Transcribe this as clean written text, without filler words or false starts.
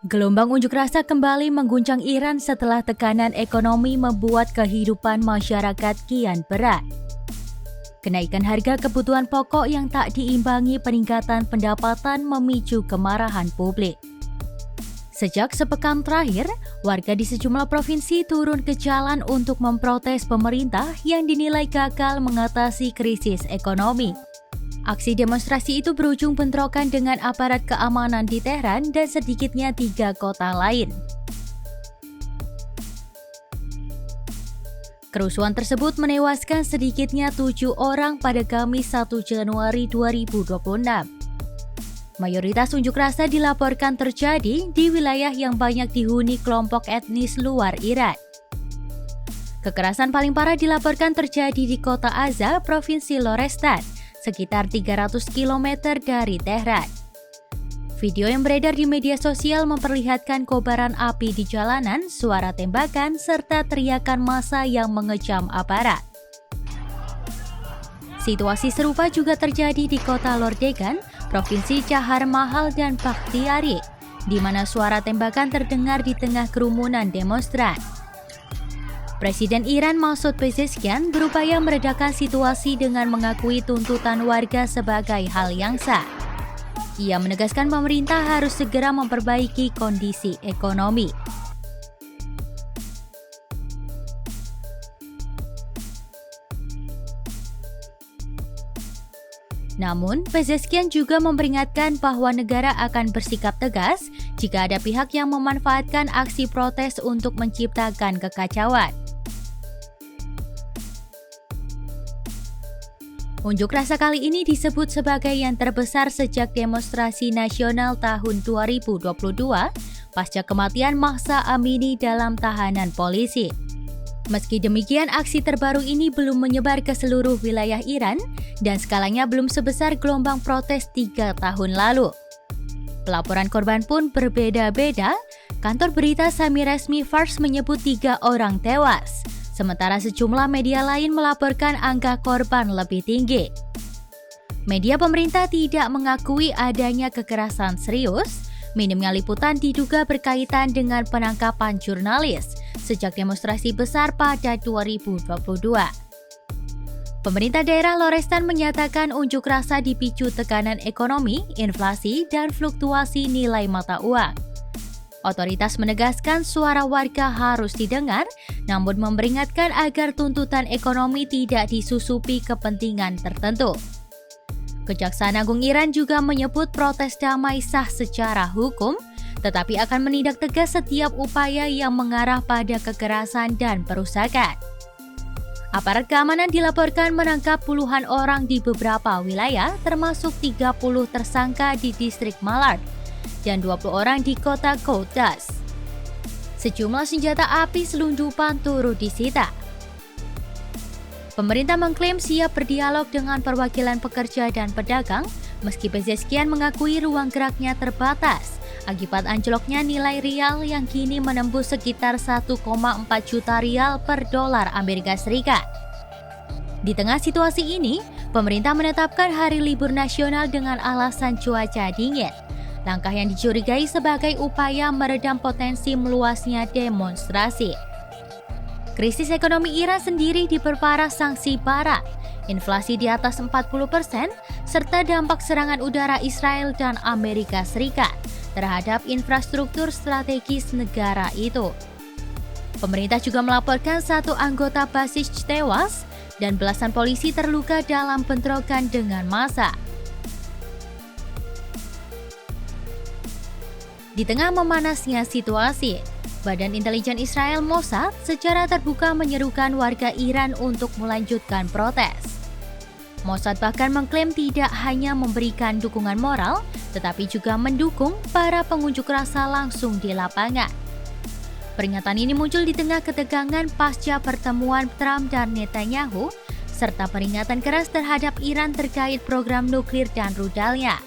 Gelombang unjuk rasa kembali mengguncang Iran setelah tekanan ekonomi membuat kehidupan masyarakat kian berat. Kenaikan harga kebutuhan pokok yang tak diimbangi peningkatan pendapatan memicu kemarahan publik. Sejak sepekan terakhir, warga di sejumlah provinsi turun ke jalan untuk memprotes pemerintah yang dinilai gagal mengatasi krisis ekonomi. Aksi demonstrasi itu berujung bentrokan dengan aparat keamanan di Tehran dan sedikitnya 3 kota lain. Kerusuhan tersebut menewaskan sedikitnya 7 orang pada Kamis 1 Januari 2026. Mayoritas unjuk rasa dilaporkan terjadi di wilayah yang banyak dihuni kelompok etnis luar Iran. Kekerasan paling parah dilaporkan terjadi di kota Azaz, Provinsi Lorestan, sekitar 300 km dari Tehran. Video yang beredar di media sosial memperlihatkan kobaran api di jalanan, suara tembakan, serta teriakan massa yang mengecam aparat. Situasi serupa juga terjadi di kota Lordegan, Provinsi Cahar Mahal dan Bakhtiari, di mana suara tembakan terdengar di tengah kerumunan demonstran. Presiden Iran Masoud Pezeshkian berupaya meredakan situasi dengan mengakui tuntutan warga sebagai hal yang sah. Ia menegaskan pemerintah harus segera memperbaiki kondisi ekonomi. Namun, Pezeshkian juga memperingatkan bahwa negara akan bersikap tegas jika ada pihak yang memanfaatkan aksi protes untuk menciptakan kekacauan. Unjuk rasa kali ini disebut sebagai yang terbesar sejak demonstrasi nasional tahun 2022 pasca kematian Mahsa Amini dalam tahanan polisi. Meski demikian, aksi terbaru ini belum menyebar ke seluruh wilayah Iran dan skalanya belum sebesar gelombang protes 3 tahun lalu. Pelaporan korban pun berbeda-beda. Kantor berita Sami Resmi Fars menyebut 3 orang tewas. Sementara sejumlah media lain melaporkan angka korban lebih tinggi. Media pemerintah tidak mengakui adanya kekerasan serius. Minimnya liputan diduga berkaitan dengan penangkapan jurnalis sejak demonstrasi besar pada 2022. Pemerintah daerah Lorestan menyatakan unjuk rasa dipicu tekanan ekonomi, inflasi, dan fluktuasi nilai mata uang. Otoritas menegaskan suara warga harus didengar, namun memperingatkan agar tuntutan ekonomi tidak disusupi kepentingan tertentu. Kejaksaan Agung Iran juga menyebut protes damai sah secara hukum, tetapi akan menindak tegas setiap upaya yang mengarah pada kekerasan dan perusakan. Aparat keamanan dilaporkan menangkap puluhan orang di beberapa wilayah, termasuk 30 tersangka di distrik Malard dan 20 orang di kota Koutas. Sejumlah senjata api selundupan turut disita. Pemerintah mengklaim siap berdialog dengan perwakilan pekerja dan pedagang, meski Pezeshkian mengakui ruang geraknya terbatas akibat anjloknya nilai rial yang kini menembus sekitar 1,4 juta rial per dolar Amerika Serikat. Di tengah situasi ini, pemerintah menetapkan hari libur nasional dengan alasan cuaca dingin. Langkah yang dicurigai sebagai upaya meredam potensi meluasnya demonstrasi. Krisis ekonomi Iran sendiri diperparah sanksi barat, inflasi di atas 40%, serta dampak serangan udara Israel dan Amerika Serikat terhadap infrastruktur strategis negara itu. Pemerintah juga melaporkan 1 anggota Basij tewas dan belasan polisi terluka dalam bentrokan dengan massa. Di tengah memanasnya situasi, Badan Intelijen Israel Mossad secara terbuka menyerukan warga Iran untuk melanjutkan protes. Mossad bahkan mengklaim tidak hanya memberikan dukungan moral, tetapi juga mendukung para pengunjuk rasa langsung di lapangan. Peringatan ini muncul di tengah ketegangan pasca pertemuan Trump dan Netanyahu, serta peringatan keras terhadap Iran terkait program nuklir dan rudalnya.